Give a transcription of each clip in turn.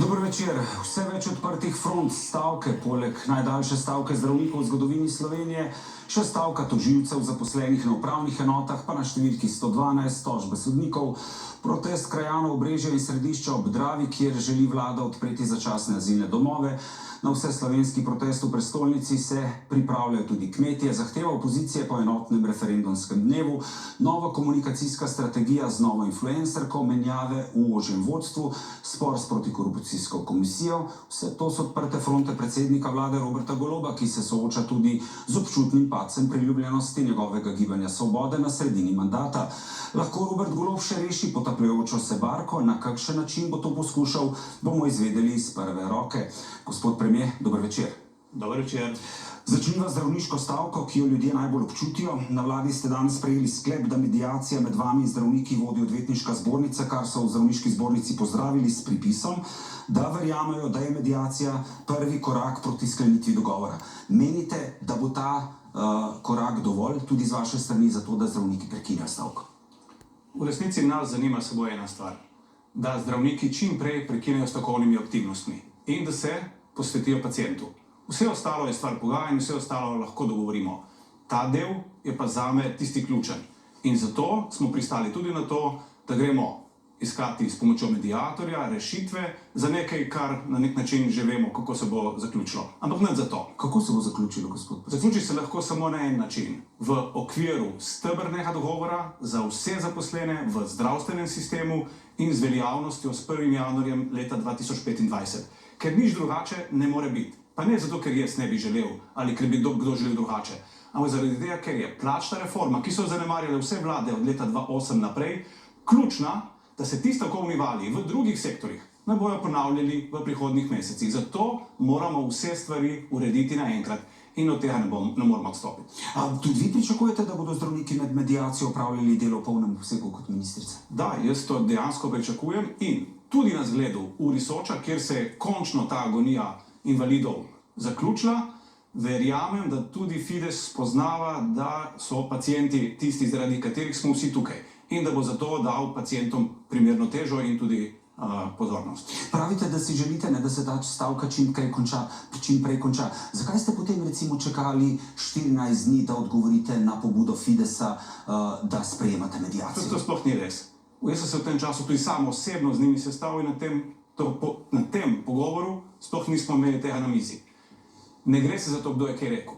Dober večer. Vse več odprtih front stavke, poleg najdaljše stavke zdravnikov v zgodovini Slovenije, še stavka tožilcev zaposlenih na upravnih enotah, pa na številki 112 tožbe sodnikov, protest krajanov Obrežja in Središča ob Dravi, kjer želi vlada odpreti začasne azilne domove. Na vseslovenski protest v prestolnici se pripravljajo tudi kmetje, zahteva opozicije po enotnem referendumskem dnevu, nova komunikacijska strategija z novo influencerko, menjave v ožjem vodstvu, spor s protikorupcijsko komisijo. Vse to so odprte fronte predsednika vlade Roberta Goloba, ki se sooča tudi z občutnim padcem priljubljenosti njegovega gibanja Svobode na sredini mandata. Lahko Robert Golob še reši potapljajočo se barko, na kakšen način bo to poskušal, bomo izvedeli iz prve roke. Gospod premier, dober večer. Dober večer. Začniva zdravniško stavko, ki jo ljudje najbolj občutijo. Na vladi ste danes sprejeli sklep, da mediacija med vami in zdravniki vodi odvetniška zbornica, kar so v zdravniški zbornici pozdravili s pripisom, da verjamejo, da je mediacija prvi korak proti sklenitvi dogovora. Menite, da bo ta korak dovolj tudi z vaše strani za to, da zdravniki prekinejo stavko? V resnici nas zanima samo ena stvar, da zdravniki čim prej prekinejo stavkovnimi aktivnostmi in da se posvetijo pacientu. Vse ostalo je stvar pogajanj, vse ostalo lahko dogovorimo. Ta del je pa zame tisti ključen. In zato smo pristali tudi na to, da gremo iskati s pomočjo mediatorja rešitve za nekaj, kar na nek način že vemo, kako se bo zaključilo. Ampak ne za to. Kako se bo zaključilo, gospod? Zaključi se lahko samo na en način. V okviru stebrnega dogovora za vse zaposlene v zdravstvenem sistemu in z veljavnostjo s 1. januarjem leta 2025. Ker nič drugače ne more biti. Pa ne zato, ker jaz ne bi želel ali ker bi kdo želel drugače. Ampak zaradi tega, ker je plačna reforma, ki so zanemarjale vse vlade od leta 2008 naprej, ključna, da se ti stavkovni vali v drugih sektorjih ne bojo ponavljali v prihodnjih mesecih. Zato moramo vse stvari urediti naenkrat in od tega ne moramo odstopiti. Tudi vi pričakujete, da bodo zdravniki med mediacijo opravljali delo v polnem obsegu kot ministrica? Da, jaz to dejansko pričakujem in tudi na zgledu Uri Soča, kjer se je končno ta agonija invalidov zaključila, verjamem, da tudi Fides spoznava, da so pacienti tisti, zaradi katerih smo vsi tukaj in da bo zato dal pacientom primerno težo in tudi pozornost. Pravite, da si želite, da se ta stavka čim prej konča. Zakaj ste potem recimo čakali 14 dni, da odgovorite na pobudo Fidesa, da sprejemate mediacijo? To sploh ni res. Jaz sem se v tem času tudi sam osebno z njimi sestavil na tem pogovoru, sploh nismo imeli tega na mizi. Ne gre se za to, kdo je kaj rekel.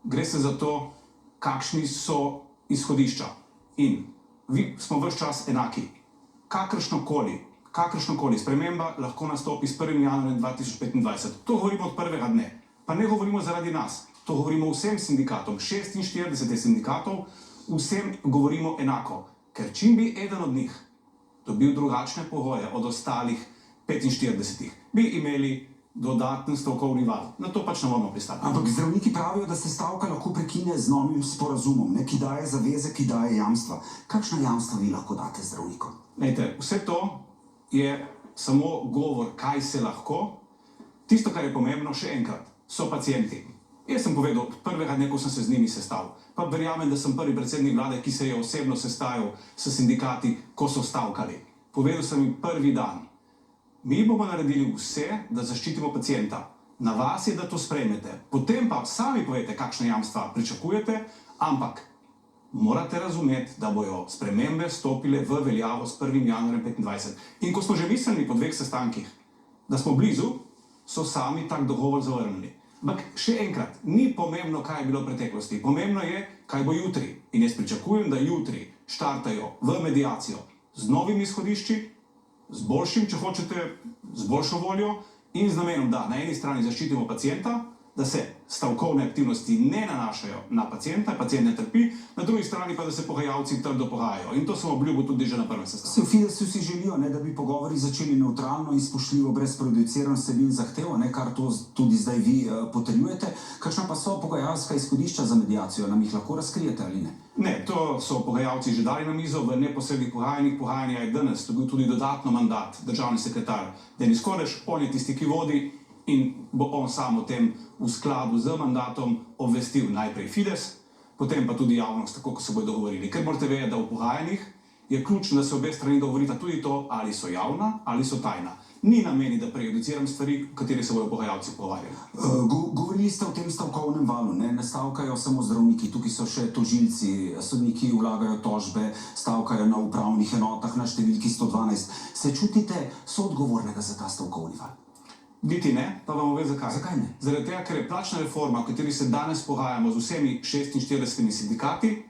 Gre se za to, kakšni so izhodišča. In vi smo ves čas enaki. Kakršnokoli sprememba lahko nastopi s 1. januarjem 2025. To govorimo od prvega dne. Pa ne govorimo zaradi nas. To govorimo vsem sindikatom, 46 sindikatov, vsem govorimo enako. Ker čim bi eden od njih dobil drugačne pogoje od ostalih 45, bi imeli dodaten stavkovni val. Na to pač ne bomo pristali. Ampak zdravniki pravijo, da se stavka lahko prekine z novim sporazumom, ki daje zaveze, ki daje jamstva. Kakšna jamstva vi lahko date zdravnikom? Vse to je samo govor, kaj se lahko. Tisto, kar je pomembno, še enkrat, so pacienti. Jaz sem povedal od prvega dne, ko sem se z njimi sestal. Pa verjamem, da sem prvi predsednik vlade, ki se je osebno sestajal s sindikati, ko so stavkali. Povedal sem jim prvi dan. Mi bomo naredili vse, da zaščitimo pacienta. Na vas je, da to sprejmete. Potem pa sami povete, kakšne jamstva pričakujete, ampak morate razumeti, da bojo spremembe stopile v veljavo s 1. januarjem 2025. In ko smo že mislili po 2 sestankih, da smo blizu, so sami tak dogovor zavrnili. Ampak še enkrat, ni pomembno, kaj je bilo v preteklosti. Pomembno je, kaj bo jutri. In jaz pričakujem, da jutri štartajo v mediacijo z novimi izhodišči, z boljšim, če hočete, z boljšo voljo in z namenom, da na eni strani zaščitimo pacienta, da se stavkovne aktivnosti ne nanašajo na pacienta, pacient ne trpi, na drugi strani pa, da se pogajalci trdo pogajajo. In to sem obljubil tudi že na prvem sestanku. V Fidesu si želijo, da bi pogovori začeli nevtralno in spoštljivo, brez prejudiciranj vsebin zahtev, kar to tudi zdaj vi potrjujete. Kakšna pa so pogajalska izhodišča za mediacijo? Nam jih lahko razkrijete ali ne? Ne, to so pogajalci že dali na mizo v neposrednih pogajanjih. Pogajanja je danes dobil tudi dodatno mandat državni sekretar Denis Koreš, on je tisti, ki vodi in bo on sam o tem v skladu z mandatom obvestil najprej Fides, potem pa tudi javnost, tako kot se bodo dogovorili. Ker morate vedeti, da v pogajanjih je ključno, da se obe strani dogovorita tudi to, ali so javna ali so tajna. Ni nameni, da prejudiciram stvari, o katerih se bodo pogajalci pogovarjali. Govorili ste o tem stavkovnem valu, ne stavkajo samo zdravniki, tukaj so še tožilci, sodniki vlagajo tožbe, stavkajo na upravnih enotah na številki 112. Se čutite soodgovornega za ta stavkovni val? Niti ne, pa vam povem zakaj. Zakaj ne? Zaradi tega, ker je plačna reforma, o kateri se danes pogajamo z vsemi 46 sindikati,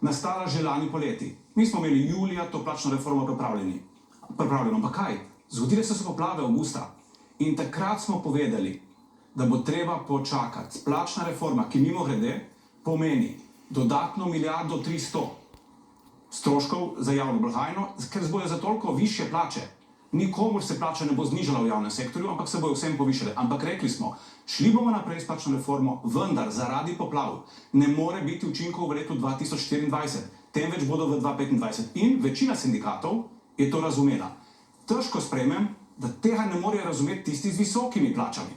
nastala že lani poleti. Mi smo imeli julija to plačno reformo pripravljeno. Pa kaj? Zgodile so se poplave avgusta in takrat smo povedali, da bo treba počakati. Plačna reforma, ki mimogrede pomeni dodatno 1,3 stroškov za javno blagajno, ker bojo za toliko višje plače. Nikomur se plača ne bo znižala v javnem sektorju, ampak se bojo vsem povišale. Ampak rekli smo, šli bomo naprej s plačno reformo, vendar zaradi poplav ne more biti učinkov v letu 2024, temveč bodo v 2025. In večina sindikatov je to razumela. Težko sprejmem, da tega ne morejo razumeti tisti z visokimi plačami.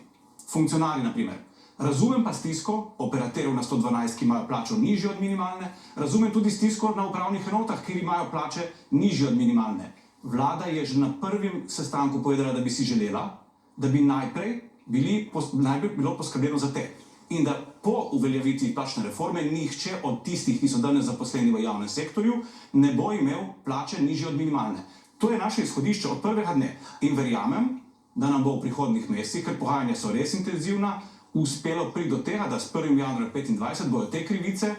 Funkcionarji, na primer. Razumem pa stisko operaterjev na 112, ki imajo plačo nižjo od minimalne, razumem tudi stisko na upravnih enotah, kjer imajo plače nižje od minimalne. Vlada je že na prvem sestanku povedala, da bi si želela, da bi najprej bilo poskrbljeno za te. In da po uveljavitvi plačne reforme nihče od tistih, ki so danes zaposleni v javnem sektorju, ne bo imel plače nižje od minimalne. To je naše izhodišče od prvega dne in verjamem, da nam bo v prihodnjih mesecih, ker pogajanja so res intenzivna, uspelo priti do tega, da s 1. januarjem 2025 bodo te krivice,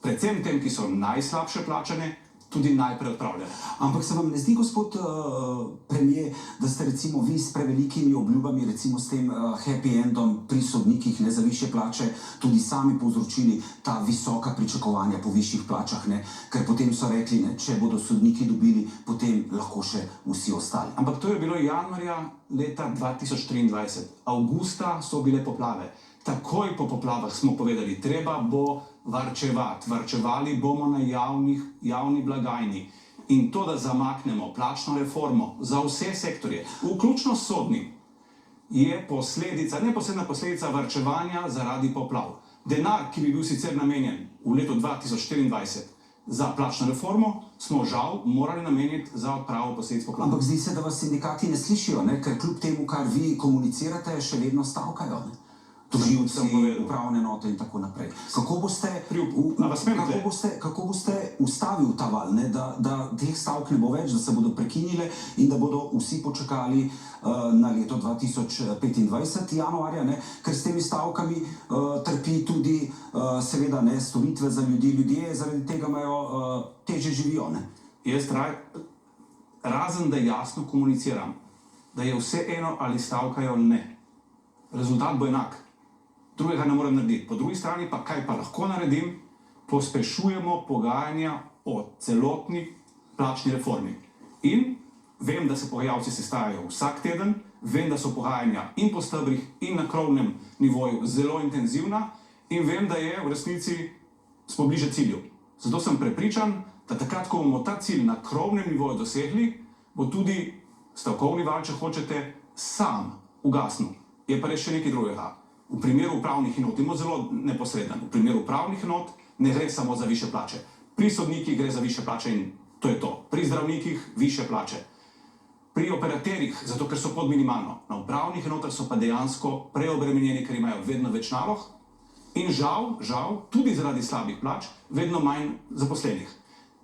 predvsem tem, ki so najslabše plačane, tudi najprej odpravljene. Ampak se vam ne zdi, gospod premier, da ste recimo vi s prevelikimi obljubami, recimo s tem happy endom pri sodnikih, ne, za višje plače, tudi sami povzročili ta visoka pričakovanja po višjih plačah, ne? Ker potem so rekli, ne, če bodo sodniki dobili, potem lahko še vsi ostali. Ampak to je bilo januarja leta 2023. Avgusta so bile poplave. Takoj po poplavah smo povedali, treba bo varčevati. Varčevali bomo na javni blagajni. In to, da zamaknemo plačno reformo za vse sektorje, vključno s sodnim, je neposredna posledica varčevanja zaradi poplav. Denar, ki bi bil sicer namenjen v letu 2024 za plačno reformo, smo žal morali nameniti za odpravo posledic poplav. Ampak zdi se, da vas sindikati ne slišijo, ne? Ker kljub temu, kar vi komunicirate, še vedno stavkajo, ne? Tožilci, upravne enote in tako naprej. Kako boste ustavil ta val, ne? Da teh stavk ne bo več, da se bodo prekinile in da bodo vsi počakali na leto 2025 januarja, ne? Ker s temi stavkami trpi tudi seveda ne storitve za ljudi. Ljudje zaradi tega težje živijo, ne? Jaz razen da jasno komuniciram, da je vse eno ali stavkajo ali ne. Rezultat bo enak. Drugega ne morem narediti. Po drugi strani pa kaj pa lahko naredim, pospešujemo pogajanja o celotni plačni reformi. In vem, da se pogajalci sestajajo vsak teden, vem, da so pogajanja in po stebrih in na krovnem nivoju zelo intenzivna in vem, da je v resnici smo bliže cilju. Zato sem prepričan, da takrat, ko bomo ta cilj na krovnem nivoju dosegli, bo tudi stavkovni val, če hočete, sam ugasnil. Je pa res še nekaj drugega. V primeru upravnih enot, imamo zelo neposreden, v primeru upravnih enot ne gre samo za višje plače. Pri sodnikih gre za višje plače in to je to. Pri zdravnikih višje plače. Pri operaterjih, zato ker so pod minimalno. Na upravnih enotah so pa dejansko preobremenjeni, ker imajo vedno več nalog in žal, tudi zaradi slabih plač, vedno manj zaposlenih.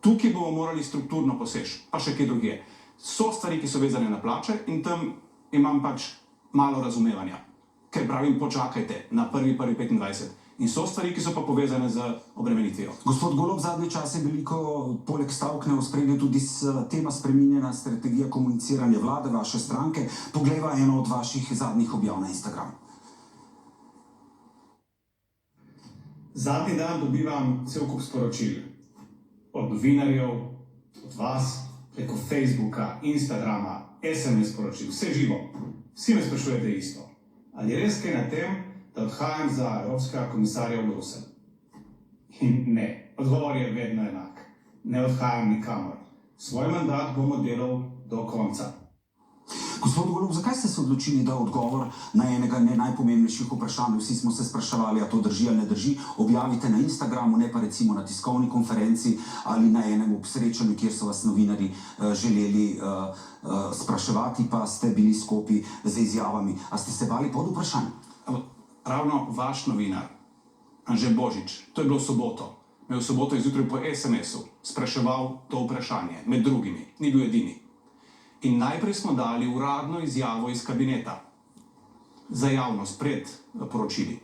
Tukaj bomo morali strukturno poseči, pa še kje drugje. So stvari, ki so vezane na plače in tam imam pač malo razumevanja. Ker pravim, počakajte na 1.1.25. In so stvari, ki so pa povezane z obremenitvijo. Gospod Golob, zadnje čase veliko poleg stavk v ospredju tudi tema spreminjena strategija komuniciranja vlade, vaše stranke. Poglejva eno od vaših zadnjih objav na Instagramu. Zadnji dan dobivam cel kup sporočil. Od novinarjev, od vas, preko Facebooka, Instagrama, SMS sporočil, vse živo. Vsi me sprašujete isto. Ali je res kaj na tem, da odhajam za evropskega komisarja v Bruselj? In ne, odgovor je vedno enak. Ne odhajam nikamor. Svoj mandat bomo delal do konca. Gospod Golob, zakaj ste se odločili, da odgovor na enega najpomembnejših vprašanj, vsi smo se spraševali, a to drži ali ne drži, objavite na Instagramu, ne pa recimo na tiskovni konferenci ali na enem srečanju, kjer so vas novinarji želeli spraševati, pa ste bili skopi z izjavami. A ste se bali pod vprašanj? Ravno vaš novinar, Anže Božič, to je bilo v soboto, me v soboto izjutraj po SMS-u spraševal to vprašanje, med drugimi, ni bil edini. In najprej smo dali uradno izjavo iz kabineta za javnost pred poročili.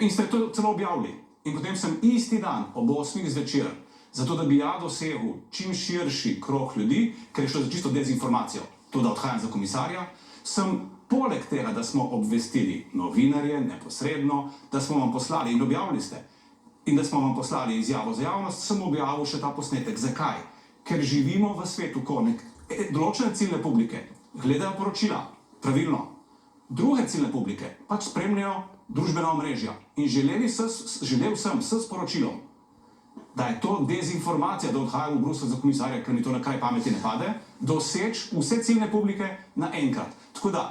In ste to celo objavili. In potem sem isti dan ob 8 zvečer, zato da bi ja dosegel čim širši krog ljudi, ker je šlo za čisto dezinformacijo, to da odhajam za komisarja, sem poleg tega, da smo obvestili novinarje neposredno, da smo vam poslali in objavili ste, in da smo vam poslali izjavo za javnost, sem objavil še ta posnetek. Zakaj? Ker živimo v svetu, ko določene ciljne publike gledajo poročila, pravilno, druge ciljne publike pač spremljajo družbena omrežja. In želel sem s sporočilom, da je to dezinformacija, da odhajam v Bruselj za komisarja, ker mi to na kraj pameti ne pade, doseči vse ciljne publike naenkrat. Tako da,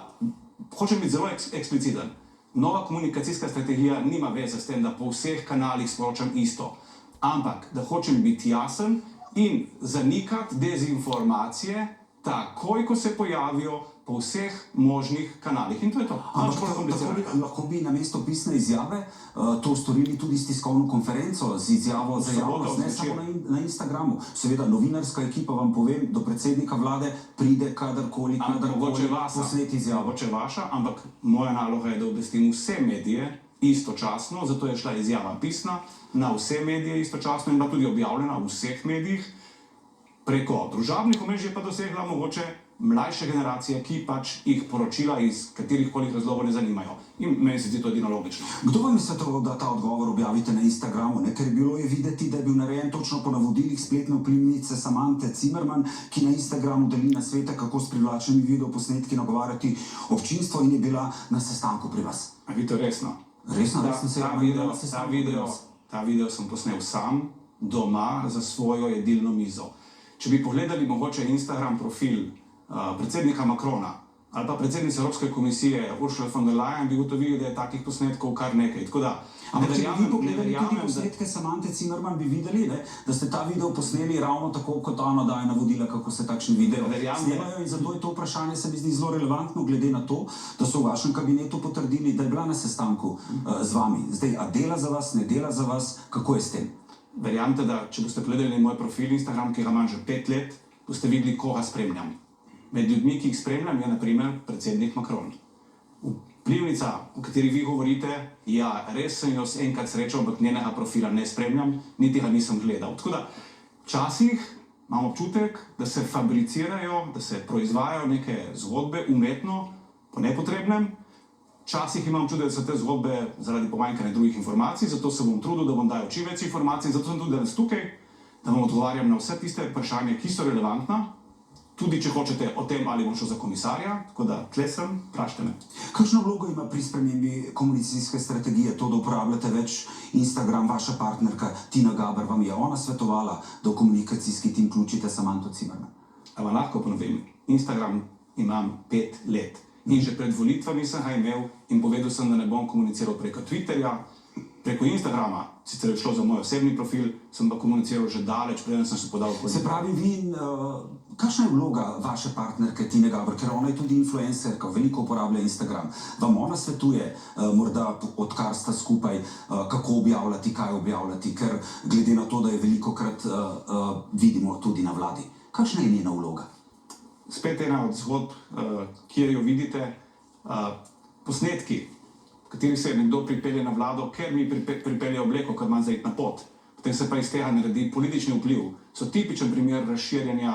hočem biti zelo ekspliciten. Nova komunikacijska strategija nima veze s tem, da po vseh kanalih sporočam isto, ampak da hočem biti jasen in zanikati dezinformacije takoj, ko se pojavijo po vseh možnih kanalih. In to je to. Lahko bi namesto pisne izjave to storili tudi s tiskovno konferenco, z izjavo za javnost, ne samo na Instagramu. Seveda, novinarska ekipa, vam povem, do predsednika vlade pride kadarkoli posneti izjavo. Mogoče vaša, ampak moja naloga je, da obvestim vse medije istočasno, zato je šla izjava pisna na vse medije istočasno in bila tudi objavljena v vseh medijih. Preko družabnih omrežij pa dosegla mogoče mlajše generacije, ki pač jih poročila iz katerihkoli razlogov ne zanimajo. In meni se zdi to edino logično. Kdo vam je svetoval, da ta odgovor objavite na Instagramu? Ker bilo je videti, da je bil narejen točno po navodilih spletne vplivnice Samanthe Zimmerman, ki na Instagramu deli nasvete, kako s privlačnimi videoposnetki nagovarjati občinstvo, in je bila na sestanku pri vas. A vi to resno? Resno se je Ta video sem posnel sam, doma, za svojo jedilno mizo. Če bi pogledali mogoče Instagram profil predsednika Macrona ali pa predsednice Evropske komisije Ursula von der Leyen, bi ugotovili, da je takih posnetkov kar nekaj. Ampak če bi pogledali tudi posnetke Samanthe Zimmerman, bi videli, da ste ta video posneli ravno tako, kot ona daje navodila, kako se takšni video snemajo. In zato je to vprašanje, se mi zdi, zelo relevantno, glede na to, da so v vašem kabinetu potrdili, da je bila na sestanku z vami. Zdaj, a dela za vas, ne dela za vas, kako je s tem? Verjamete, da če boste gledali moj profil Instagram, ki ga imam že 5 let, boste videli, koga spremljam. Med ljudmi, ki jih spremljam, je na primer predsednik Macron. Vplivnica, o kateri vi govorite, ja, res sem jo enkrat srečal, ampak njenega profila ne spremljam, niti ga nisem gledal. Tako da, včasih imam občutek, da se fabricirajo, da se proizvajajo neke zgodbe umetno, po nepotrebnem. Včasih imam čude, da so te zgodbe zaradi pomanjkanja drugih informacij, zato se bom trudil, da bom dajal čim več informacij, zato sem tudi danes tukaj, da vam odgovarjam na vse tiste vprašanja, ki so relevantna, tudi če hočete o tem, ali bom šel za komisarja, tako da tle sem, vprašajte me. Kakšno vlogo ima pri spremembi komunikacijske strategije to, da uporabljate več Instagram? Vaša partnerka Tina Gaber, vam je ona svetovala, da v komunikacijski tim vključite Samantho Zimmerman? A vam lahko ponovim, Instagram imam 5 let. In že pred volitvami sem ga imel in povedal sem, da ne bom komuniciral preko Twitterja, preko Instagrama, sicer je šlo za moj osebni profil, sem pa komuniciral že daleč, preden sem se podal v politiko. Se pravi, kakšna je vloga vaše partnerke Tine Gaber, ker ona je tudi influencerka, veliko uporablja Instagram. Vam ona svetuje, morda odkar sta skupaj, kako objavljati, kaj objavljati, ker glede na to, da je velikokrat vidimo tudi na vladi. Kakšna je njena vloga? Spet ena od zgodb, kjer jo vidite, posnetki, v katerih se nekdo pripelje na vlado, ker mi pripelje obleko, ker imam za iti na pot. Potem se pa iz tega naredi politični vpliv. So tipičen primer razširjanja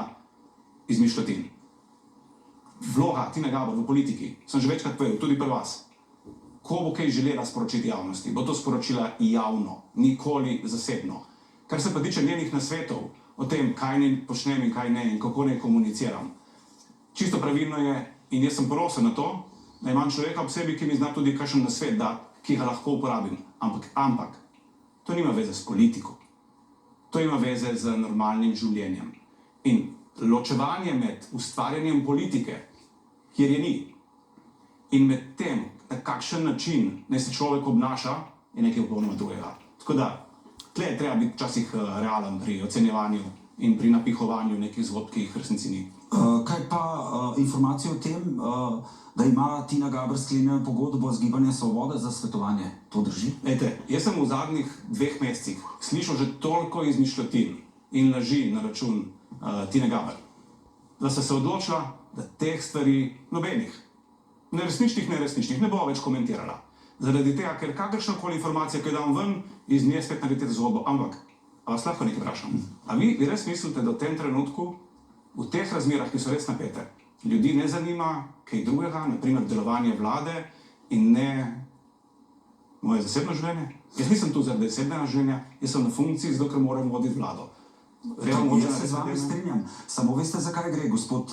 izmišljotin. Vloga Tine Gaber v politiki, sem že večkrat povedal, tudi pri vas. Ko bo kaj želela sporočiti javnosti, bo to sporočila javno, nikoli zasebno. Kar se pa tiče njenih nasvetov o tem, kaj ne počnem in kaj ne in kako ne komuniciram. Čisto pravilno je, in jaz sem ponosen na to, da imam človeka ob sebi, ki mi zna tudi kakšen nasvet dati, ki ga lahko uporabim. Ampak, to nima veze s politiko. To ima veze z normalnim življenjem. In ločevanje med ustvarjanjem politike kjer je ni. In med tem, na kakšen način naj se človek obnaša, je nekaj popolnoma drugega. Tako da, tle je treba biti včasih realen pri ocenjevanju in pri napihovanju nekih zgodb, ki jih v resnici ni. Kaj pa informacije o tem, da ima Tina Gaber sklenjeno pogodbo z Gibanjem Svoboda za svetovanje? To drži? Ejte, jaz sem v zadnjih 2 mesecih slišal že toliko izmišljotin in laži na račun Tine Gaber, da sem se odločila, da teh stvari nobenih, neresničnih, ne bo več komentirala. Zaradi tega, ker kakršnakoli informacija, ki jo dam ven, iz nje spet naredite zgodbo. Ampak, a vas lahko nekaj vprašam? A vi res mislite, da v tem trenutku, v teh razmerah, ki so res napete, ljudi ne zanima kaj drugega, naprimer delovanje vlade in ne moje zasebno življenje? Jaz nisem tu zaradi zasebnega življenja, jaz sem na funkciji, zato ker moram voditi vlado. Jaz se z vami strinjam. Samo veste, zakaj gre, gospod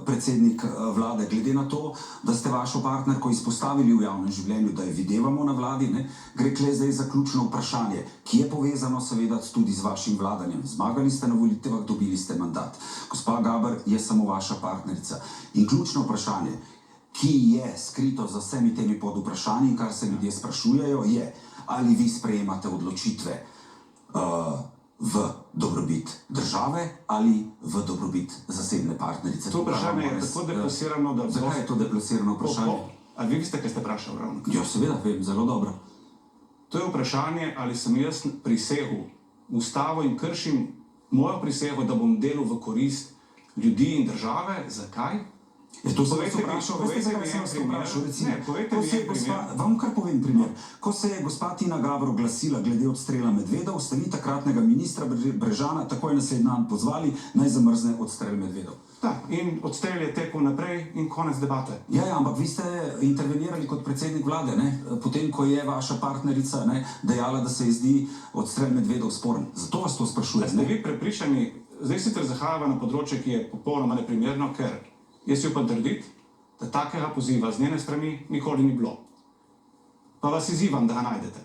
predsednik vlade? Glede na to, da ste vašo partnerko izpostavili v javnem življenju, da jo videvamo na vladi, ne, gre kle zdaj za ključno vprašanje, ki je povezano seveda tudi z vašim vladanjem. Zmagali ste na volitvah, dobili ste mandat. Gospa Gaber je samo vaša partnerica. In ključno vprašanje, ki je skrito za vsemi temi podvprašanji, kar se ljudje sprašujejo, je, ali vi sprejemate odločitve v dobrobit države ali v dobrobit zasebne partnerice. To vprašanje je tako deplasirano, da... Zakaj je to deplasirano vprašanje? A vi veste, kaj ste vprašali ravno? Ja, seveda, vem, zelo dobro. To je vprašanje, ali sem jaz prisegel ustavo in kršim mojo prisego, da bom delal v korist ljudi in države. Zakaj? To sem vas vprašal, veste, zakaj sem vas vprašal? Recimo, vam kar povem primer. Ko se je gospa Tina Gaber oglasila glede odstrela medvedov, ste vi takratnega ministra Brežana takoj naslednji dan pozvali, naj zamrzne odstrel medvedov. Da, in odstrel je tekel naprej in konec debate. Ja, ampak vi ste intervenirali kot predsednik vlade, ne? Potem, ko je vaša partnerica, ne, dejala, da se ji zdi odstrel medvedov sporen. Zato vas to sprašujem. Ste vi prepričani, zdaj sicer zahajava na področje, ki je popolnoma neprimerno, ker jaz si upam trditi, da takega poziva z njene strani nikoli ni bilo. Pa vas izzivam, da ga najdete.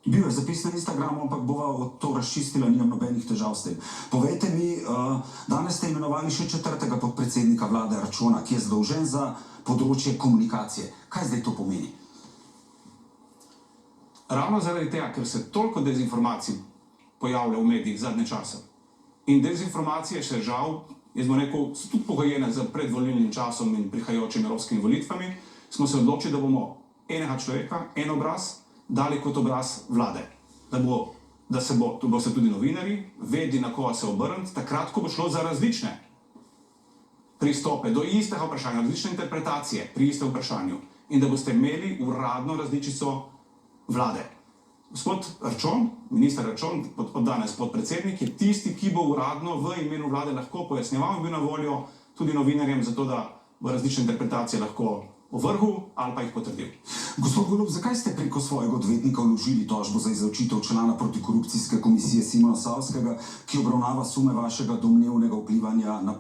Bil je zapis na Instagramu, ampak bova to razčistila, nimam nobenih težav s tem. Povejte mi, danes ste imenovali še 4. podpredsednika vlade Arčona, ki je zadolžen za področje komunikacije. Kaj zdaj to pomeni? Ravno zaradi tega, ker se toliko dezinformacij pojavlja v medijih zadnje čase. In dezinformacije še žal, jaz bom rekel, so tudi pogojene za predvolilnim časom in prihajajočimi evropskimi volitvami, smo se odločili, da bomo enega človeka, en obraz, dali kot obraz vlade. Da se boste tudi novinarji vedeli, na koga se obrniti, takrat, ko bo šlo za različne pristope do istega vprašanja, različne interpretacije pri istem vprašanju in da boste imeli uradno različico vlade. Gospod Arčon, minister Arčon, od danes podpredsednik, je tisti, ki bo uradno v imenu vlade lahko pojasnjeval in bil na voljo tudi novinarjem, zato da bo različne interpretacije lahko ovrgel ali pa jih potrdil. Gospod Golob, zakaj ste preko svojega odvetnika vložili tožbo za izročitev člana protikorupcijske komisije Simona Savskega, ki obravnava sume vašega domnevnega vplivanja na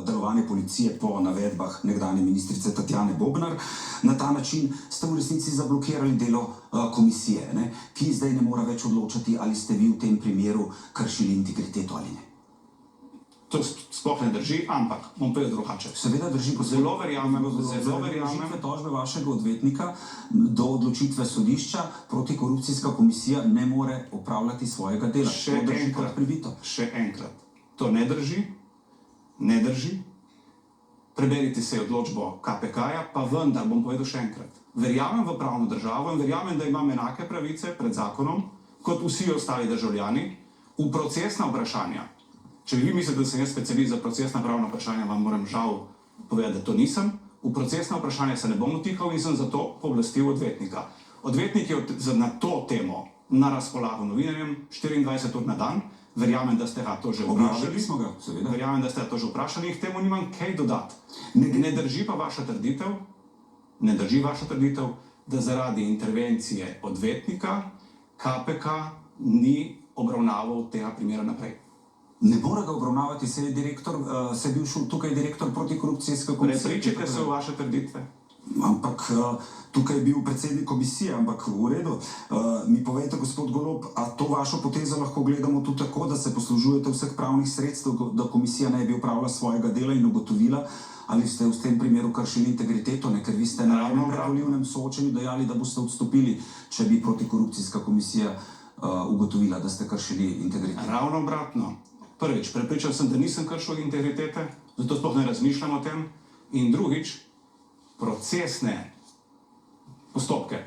delovanje policije po navedbah nekdanje ministrice Tatjane Bobnar? Na ta način ste v resnici zablokirali delo komisije, ne, ki zdaj ne more več odločati, ali ste vi v tem primeru kršili integriteto ali ne. To sploh ne drži, ampak bom povedal drugače. Seveda drži, ko zelo verjamem, odločitve tožbe vašega odvetnika do odločitve sodišča protikorupcijska komisija ne more opravljati svojega dela. Še enkrat, to ne drži, ne drži. Preberite se odločbo KPK-ja, pa vendar bom povedal še enkrat. Verjamem v pravno državo in verjamem, da imam enake pravice pred zakonom, kot vsi ostali državljani, v procesna vprašanja. Če vi mislite, da sem jaz specialist za procesna pravna vprašanja, vam moram žal povedati, da to nisem. V procesna vprašanja se ne bom vtikal in sem zato pooblastil odvetnika. Odvetnik je na to temo na razpolago novinarjem 24 ur na dan. Verjamem, da ste ga to že vprašali. Verjamem, da ste ga to že vprašali in k temu nimam kaj dodati. Ne drži pa vaša trditev, da zaradi intervencije odvetnika KPK ni obravnaval tega primera naprej. Ne more ga obravnavati, se je bil tukaj direktor protikorupcijske komisije. Prepričajte se v vaše trditve. Ampak tukaj je bil predsednik komisije, ampak v redu. Mi povejte, gospod Golob, a to vašo potezo lahko gledamo tudi tako, da se poslužujete vseh pravnih sredstev, da komisija ne bi opravila svojega dela in ugotovila, ali ste v tem primeru kršili integriteto, ne? Ker vi ste na javnem predvolilnem soočenju dejali, da boste odstopili, če bi protikorupcijska komisija ugotovila, da ste kršili integriteto. Ravno obratno. Prvič, prepričan sem, da nisem kršil integritete, zato sploh ne razmišljam o tem. In drugič, procesne postopke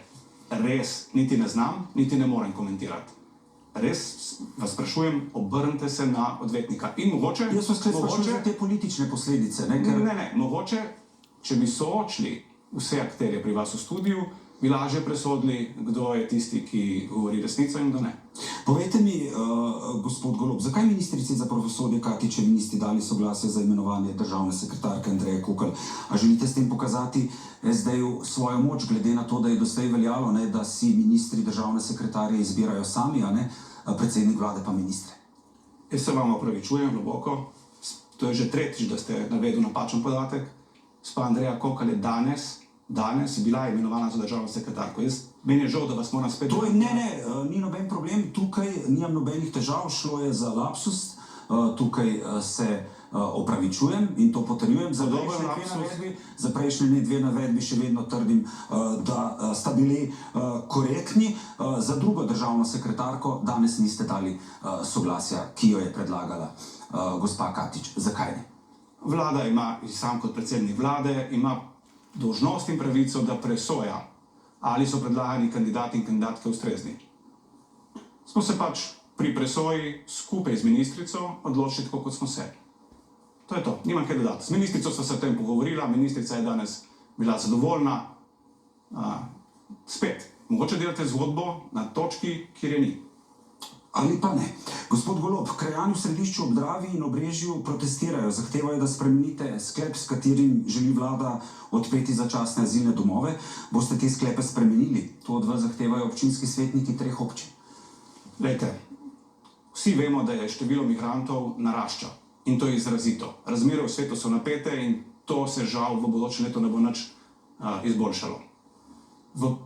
res niti ne znam, niti ne morem komentirati. Res vas sprašujem, obrnite se na odvetnika. In mogoče... Jaz vas sprašujem za te politične posledice, ne? Ker... Ne, mogoče, če bi soočili vse akterje pri vas v studiu, bi lažje presodili, kdo je tisti, ki govori resnico in kdo ne. Povejte mi, gospod Golob, zakaj ministrici za pravosodje Katičevi niste dali soglasje za imenovanje državne sekretarke Andreje Kokelj? A želite s tem pokazati SD-ju svojo moč, glede na to, da je doslej veljalo, ne, da si ministri državne sekretarje izbirajo sami, a ne, predsednik vlade pa ministre? Jaz se vam opravičujem globoko. To je že tretjič, da ste navedli napačen podatek. Gospa Andreja Kokelj je danes bila imenovana za državno sekretarko. Meni je žal, da vas moram spet... Ne, ni noben problem, tukaj nimam nobenih težav, šlo je za lapsus, tukaj se opravičujem in to potrjujem. Za prejšnje dve navedbi še vedno trdim, da sta bili korektni. Za drugo državno sekretarko danes niste dali soglasja, ki jo je predlagala gospa Katič. Zakaj ne? Vlada ima, sam kot predsednik vlade, ima dolžnost in pravico, da presoja, ali so predlagani kandidati in kandidatke ustrezni. Smo se pač pri presoji skupaj z ministrico odločili tako, kot smo se. To je to, nimam kaj dodati. Z ministrico sva se o tem pogovorila, ministrica je danes bila zadovoljna. Spet, mogoče delate zgodbo na točki, kjer je ni. Ali pa ne. Gospod Golob, krajani v Središču ob Dravi in Obrežju protestirajo, zahtevajo, da spremenite sklep, s katerim želi vlada odpreti začasne azilne domove. Boste te sklepe spremenili? To od vas zahtevajo občinski svetniki 3 občin. Glejte, vsi vemo, da je število migrantov narašča. In to je izrazito. Razmere v svetu so napete in to se žal v bodočem letu ne bo nič izboljšalo.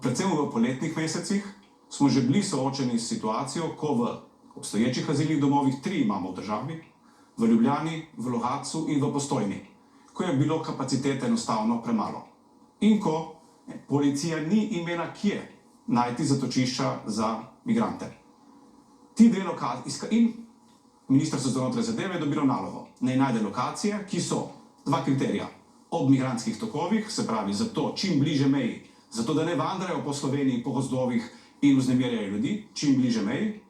Predvsem v poletnih mesecih smo že bili soočeni s situacijo, ko v obstoječih azilnih domovih 3 imamo v državi, v Ljubljani, v Logatcu in v Postojni, ko je bilo kapacitete enostavno premalo. In ko policija ni imela kje najti zatočišča za migrante. Ti dve lokacije in Ministrstvo za notranje zadeve je dobilo nalogo, naj najde lokacije, ki so 2 kriterija. Ob migrantskih tokovih, se pravi zato čim bliže meji, zato da ne vandrajo po Sloveniji, po gozdovih in vznemirjajo ljudi, čim bliže meji,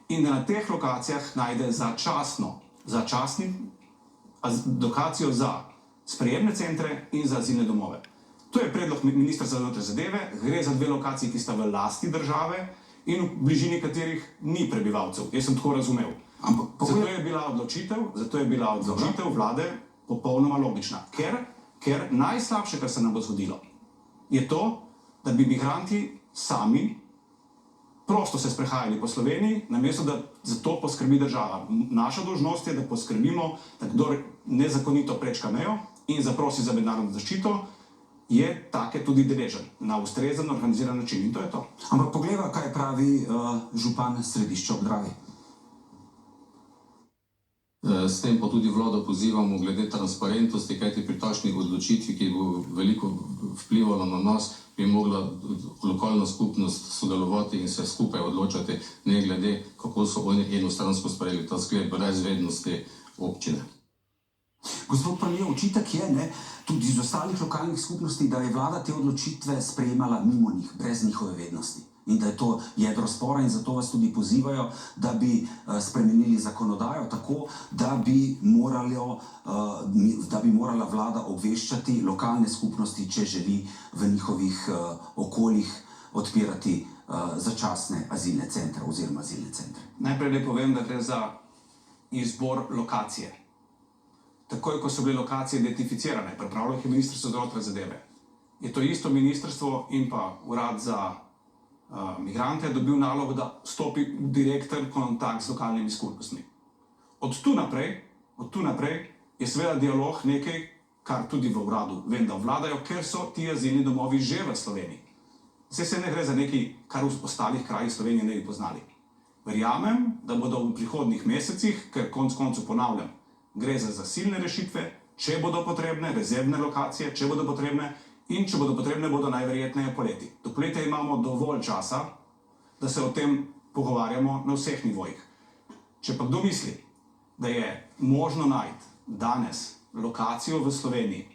in da na teh lokacijah najde začasni lokacijo za sprejemne centre in za azilne domove. To je predlog Ministrstva za notranje zadeve, gre za 2 lokaciji, ki sta v lasti države in v bližini katerih ni prebivalcev. Jaz sem tako razumel. Zato je bila odločitev vlade popolnoma logična. Ker najslabše, kar se nam bo zgodilo, je to, da bi migranti sami prosto se sprehajali po Sloveniji, namesto da za to poskrbi država. Naša dolžnost je, da poskrbimo, da kdor nezakonito prečka mejo in zaprosi za mednarodno zaščito, je take tudi deležen na ustrezen, organiziran način. In to je to. Ampak poglejva, kaj pravi župan Središča ob Dravi. S tem pa tudi vlado pozivamo glede transparentnosti, kajti pri takšnih odločitvi, ki bo veliko vplivala na nas, bi mogla lokalna skupnost sodelovati in se skupaj odločati, ne glede, kako so oni enostransko sprejeli ta sklep brez vednosti občine. Gospod Panje, očitek je, ne, tudi iz ostalih lokalnih skupnosti, da je vlada te odločitve sprejemala mimo njih, brez njihove vednosti. In da je to jedro spora in zato vas tudi pozivajo, da bi spremenili zakonodajo tako, da bi morala vlada obveščati lokalne skupnosti, če želi v njihovih okoljih odpirati začasne azilne centre oziroma azilne centre. Najprej naj povem, da gre za izbor lokacije. Takoj, ko so bile lokacije identificirane, pripravilo jih je Ministrstvo za notranje zadeve, je to isto ministrstvo in pa Urad za migrante dobil nalogo, da stopi v direkten kontakt z lokalnimi skupnostmi. Od tu naprej je seveda dialog nekaj, kar tudi v uradu vem, da vladajo, ker so ti azilni domovi že v Sloveniji. Se ne gre za nekaj, kar v ostalih krajih Slovenije ne bi poznali. Verjamem, da bodo v prihodnjih mesecih, ker konec koncev ponavljam, gre za zasilne rešitve, če bodo potrebne, rezervne lokacije, če bodo potrebne in če bodo potrebne, bodo najverjetneje poleti. Do poletja imamo dovolj časa, da se o tem pogovarjamo na vseh nivojih. Če pa kdo misli, da je možno najti danes lokacijo v Sloveniji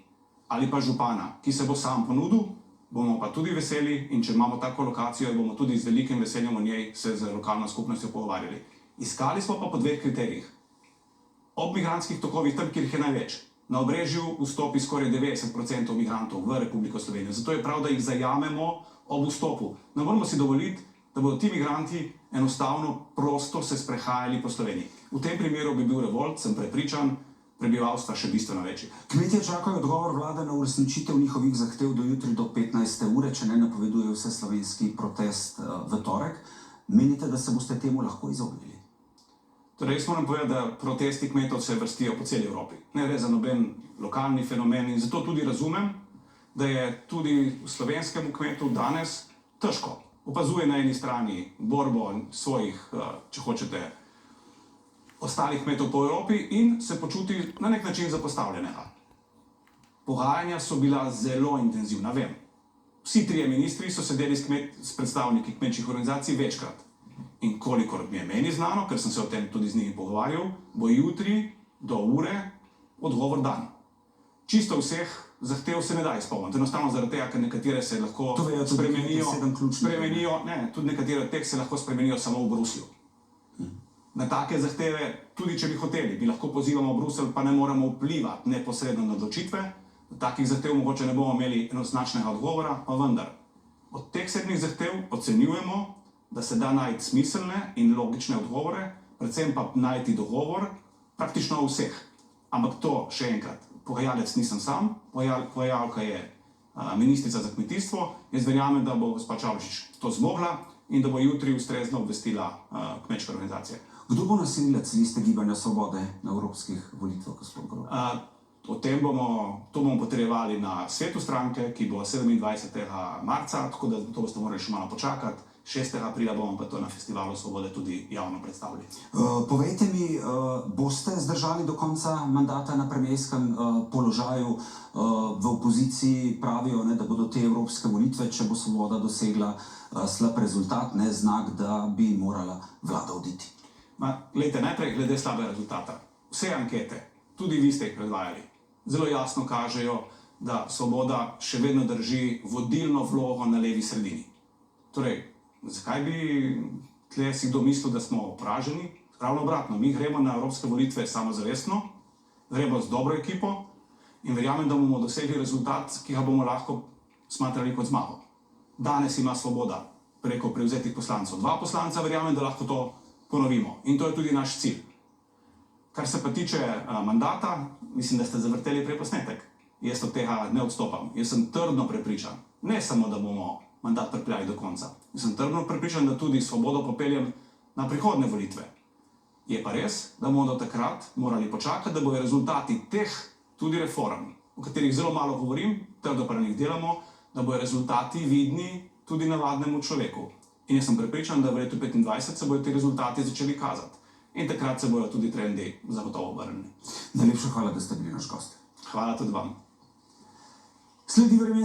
ali pa župana, ki se bo sam ponudil, bomo pa tudi veseli in če imamo tako lokacijo, bomo tudi z velikim veseljem o njej se z lokalno skupnostjo pogovarjali. Iskali smo pa po dveh kriterijih. Ob migrantskih tokovih, tam, kjer jih je največ, na Obrežju vstopi skoraj 90% migrantov v Republiko Slovenijo. Zato je prav, da jih zajamemo ob vstopu. Ne moramo si dovoliti, da bodo ti migranti enostavno prosto se sprehajali po Sloveniji. V tem primeru bi bil revolt, sem prepričan, prebivalstva še bistveno večji. Kmetje čakajo odgovor vlade na uresničitev njihovih zahtev do jutri do 15. ure, če ne napoveduje vse slovenski protest v torek. Menite, da se boste temu lahko izognili? Torej, jaz moram povedati, da protesti kmetov se vrstijo po celi Evropi. Ne gre za noben lokalni fenomen in zato tudi razumem, da je tudi slovenskemu kmetu danes težko. Opazuje na eni strani borbo svojih, če hočete, ostalih kmetov po Evropi in se počuti na nek način zapostavljenega. Pogajanja so bila zelo intenzivna, vem. Vsi trije ministri so sedeli s predstavniki kmečjih organizacij večkrat. In kolikor mi je meni znano, ker sem se o tem tudi z njimi pogovarjal, bo jutri do ure odgovor dan. Čisto vseh zahtev se ne da izpolniti. Enostavno zaradi tega, ker nekatere se lahko spremenijo, tudi nekatere od teh se lahko spremenijo samo v Bruslju. Na take zahteve, tudi če bi hoteli, mi lahko pozivamo Bruselj, pa ne moremo vplivati neposredno na odločitve. Od takih zahtev mogoče ne bomo imeli enoznačnega odgovora, pa vendar. Od teh 7 zahtev ocenjujemo, da se da najti smiselne in logične odgovore, predvsem pa najti dogovor praktično o vseh. Ampak to, še enkrat, pogajalec nisem sam, pogajalka je ministrica za kmetijstvo. Jaz verjamem, da bo gospa Čavšič to zmogla in da bo jutri ustrezno obvestila kmečke organizacije. Kdo bo nosilec liste Gibanja Svobode na evropskih volitvah, gospod Golob? To bomo potrjevali na svetu stranke, ki bo 27. marca, tako da to boste morali še malo počakati. 6. aprila bomo pa to na Festivalu Svobode tudi javno predstavili. Povejte mi, boste zdržali do konca mandata na premierskem položaju? V opoziciji pravijo, da bodo te evropske volitve, če bo Svoboda dosegla slab rezultat, znak, da bi morala vlada oditi. Glejte, najprej glede slabe rezultata. Vse ankete, tudi vi ste jih predvajali, zelo jasno kažejo, da Svoboda še vedno drži vodilno vlogo na levi sredini. Torej, zakaj bi tle si kdo mislil, da smo poraženi? Ravno obratno, mi gremo na evropske volitve samozavestno, gremo z dobro ekipo in verjamem, da bomo dosegli rezultat, ki ga bomo lahko smatrali kot zmago. Danes ima Svoboda preko prevzetih poslancev 2 poslanca, verjamem, da lahko to ponovimo. In to je tudi naš cilj. Kar se pa tiče mandata, mislim, da ste zavrteli prej posnetek. Jaz od tega ne odstopam. Jaz sem trdno prepričan, ne samo, da bomo mandat pripeljali do konca. Jaz sem trdno prepričan, da tudi Svobodo popeljem na prihodne volitve. Je pa res, da bomo do takrat morali počakati, da bodo rezultati teh tudi reform, o katerih zelo malo govorim, trdo pa na njih delamo, da bodo rezultati vidni tudi navadnemu človeku. In jaz sem prepričan, da v letu 2025 se bodo ti rezultati začeli kazati. In takrat se bodo tudi trendi zagotovo obrnili. Najlepša hvala, da ste bili naš gost. Hvala tudi vam. Sledi vremenski